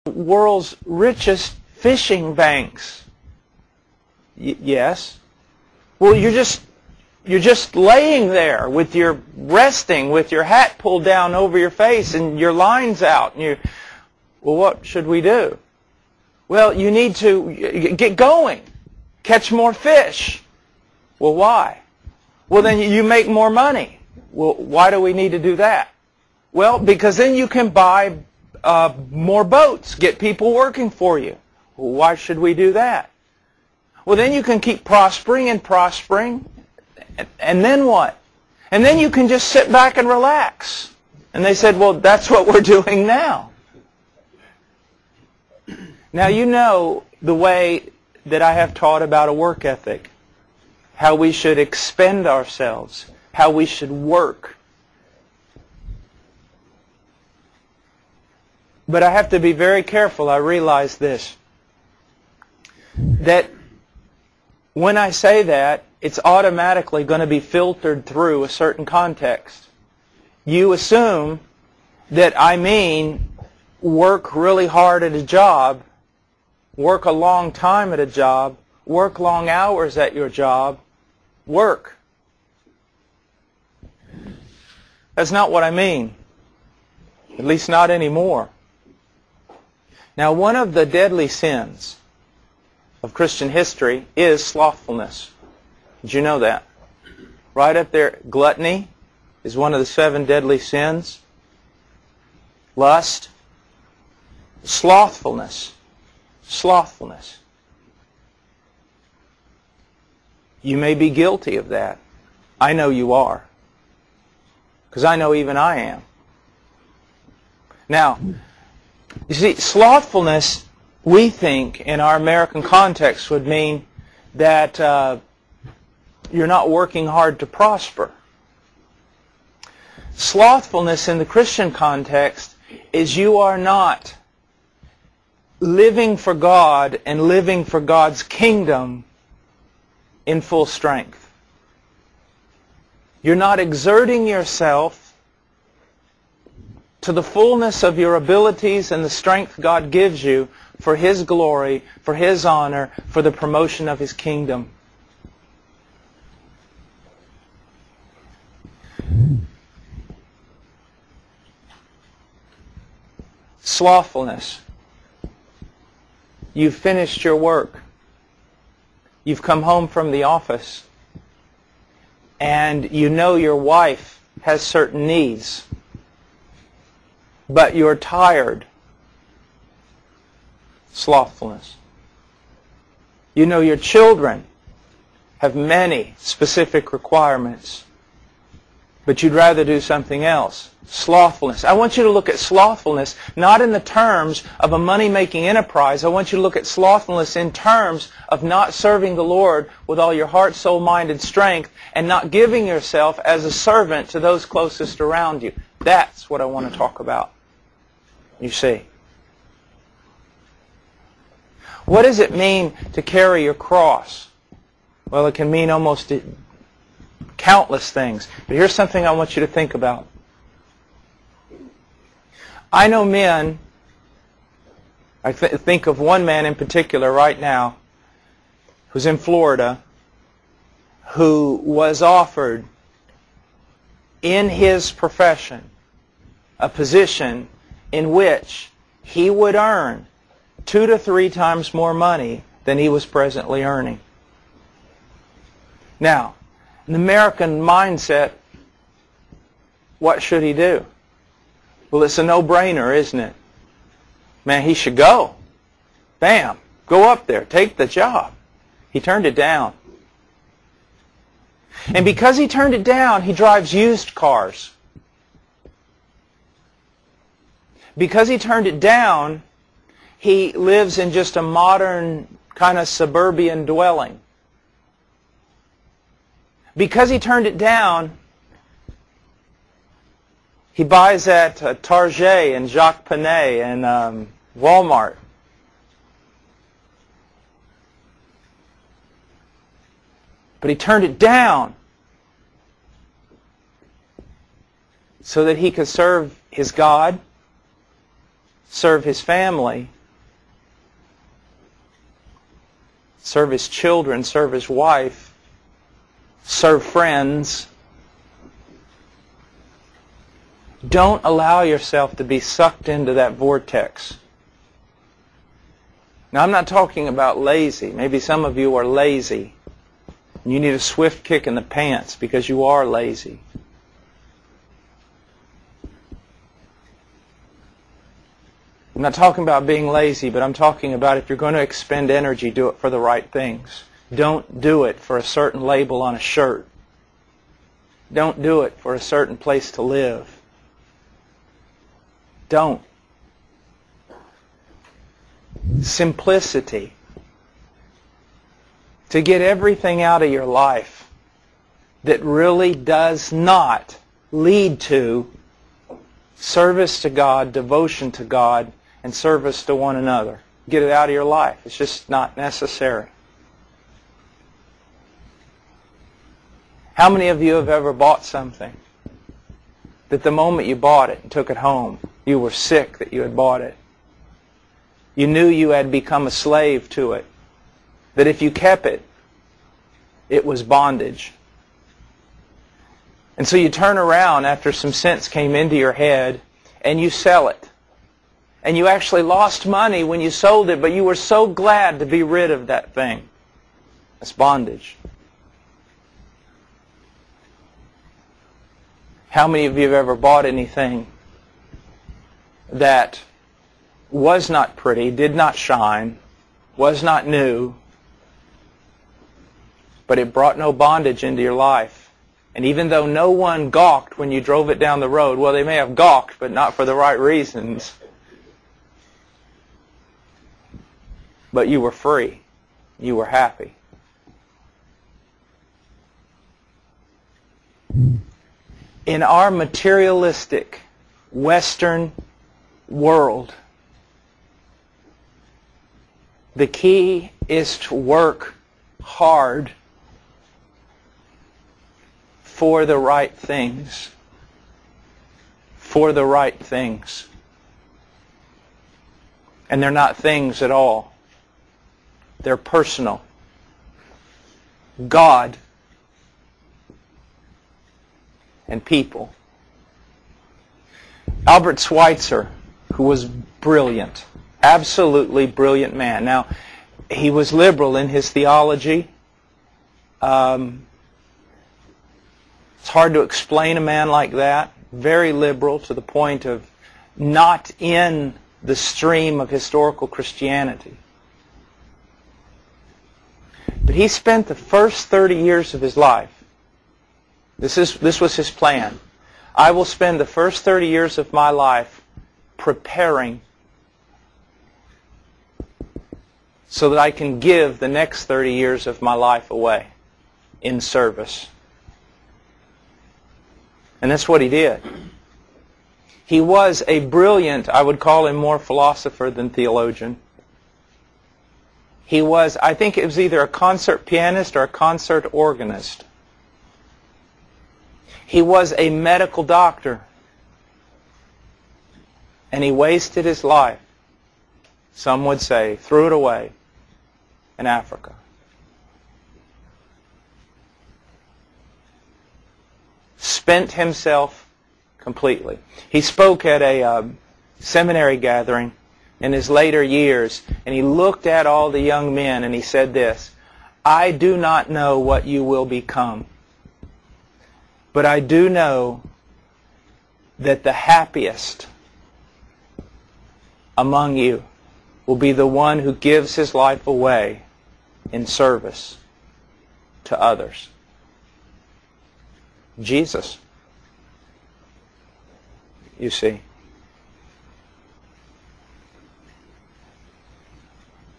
world's richest fishing banks. Yes. Well, you're just laying there with your resting, with your hat pulled down over your face and your lines out. And well, what should we do? Well, you need to get going. Catch more fish. Well, why? Well, then you make more money. Well, why do we need to do that? Well, because then you can buy more boats, get people working for you. Well, why should we do that? Well, then you can keep prospering and prospering. And then what? And then you can just sit back and relax. And they said, well, that's what we're doing now. Now, you know the way that I have taught about a work ethic, how we should expend ourselves, how we should work. But I have to be very careful. I realize this, that when I say that, it's automatically going to be filtered through a certain context. You assume that I mean work really hard at a job, work a long time at a job, work long hours at your job, work. That's not what I mean. At least not anymore. Now, one of the deadly sins of Christian history is slothfulness. Did you know that? Right up there, gluttony is one of the 7 deadly sins. Lust. Slothfulness. Slothfulness. You may be guilty of that. I know you are. Because I know even I am. Now, you see, slothfulness, we think, in our American context, would mean that you're not working hard to prosper. Slothfulness in the Christian context is you are not living for God and living for God's kingdom in full strength. You're not exerting yourself to the fullness of your abilities and the strength God gives you for His glory, for His honor, for the promotion of His kingdom. Slothfulness. You've finished your work. You've come home from the office. And you know your wife has certain needs. But you're tired. Slothfulness. You know your children have many specific requirements. But you'd rather do something else. Slothfulness. I want you to look at slothfulness not in the terms of a money-making enterprise. I want you to look at slothfulness in terms of not serving the Lord with all your heart, soul, mind, and strength, and not giving yourself as a servant to those closest around you. That's what I want to talk about. You see. What does it mean to carry your cross? Well, it can mean almost countless things. But here's something I want you to think about. I know men, I think of one man in particular right now, who's in Florida, who was offered in his profession a position in which he would earn 2 to 3 times more money than he was presently earning. Now, in the American mindset, what should he do? Well, it's a no-brainer, isn't it? Man, he should go. Bam. Go up there. Take the job. He turned it down. And because he turned it down, he drives used cars. Because he turned it down, he lives in just a modern kind of suburban dwelling. Because he turned it down, he buys at Target and Jacques Penney and Walmart. But he turned it down so that he could serve his God, serve his family, serve his children, serve his wife, serve friends. Don't allow yourself to be sucked into that vortex. Now, I'm not talking about lazy. Maybe some of you are lazy. You need a swift kick in the pants because you are lazy. I'm not talking about being lazy, but I'm talking about if you're going to expend energy, do it for the right things. Don't do it for a certain label on a shirt. Don't do it for a certain place to live. Don't. Simplicity. To get everything out of your life that really does not lead to service to God, devotion to God, and service to one another. Get it out of your life. It's just not necessary. How many of you have ever bought something that the moment you bought it and took it home, you were sick that you had bought it? You knew you had become a slave to it. That if you kept it, it was bondage. And so you turn around after some sense came into your head and you sell it. And you actually lost money when you sold it, but you were so glad to be rid of that thing. That's bondage. How many of you have ever bought anything that was not pretty, did not shine, was not new, but it brought no bondage into your life? And even though no one gawked when you drove it down the road, well, they may have gawked, but not for the right reasons. But you were free. You were happy. In our materialistic Western world, the key is to work hard for the right things. For the right things. And they're not things at all. They're personal. God and people. Albert Schweitzer, who was brilliant, absolutely brilliant man. Now, he was liberal in his theology. It's hard to explain a man like that. Very liberal to the point of not in the stream of historical Christianity. But he spent the first 30 years of his life. This was his plan. I will spend the first 30 years of my life preparing so that I can give the next 30 years of my life away in service. And that's what he did. He was a brilliant, I would call him more philosopher than theologian. He was, I think it was either a concert pianist or a concert organist. He was a medical doctor. And he wasted his life, some would say, threw it away in Africa. Spent himself completely. He spoke at a seminary gathering in his later years, and he looked at all the young men and he said this, "I do not know what you will become, but I do know that the happiest among you will be the one who gives his life away in service to others." Jesus, you see.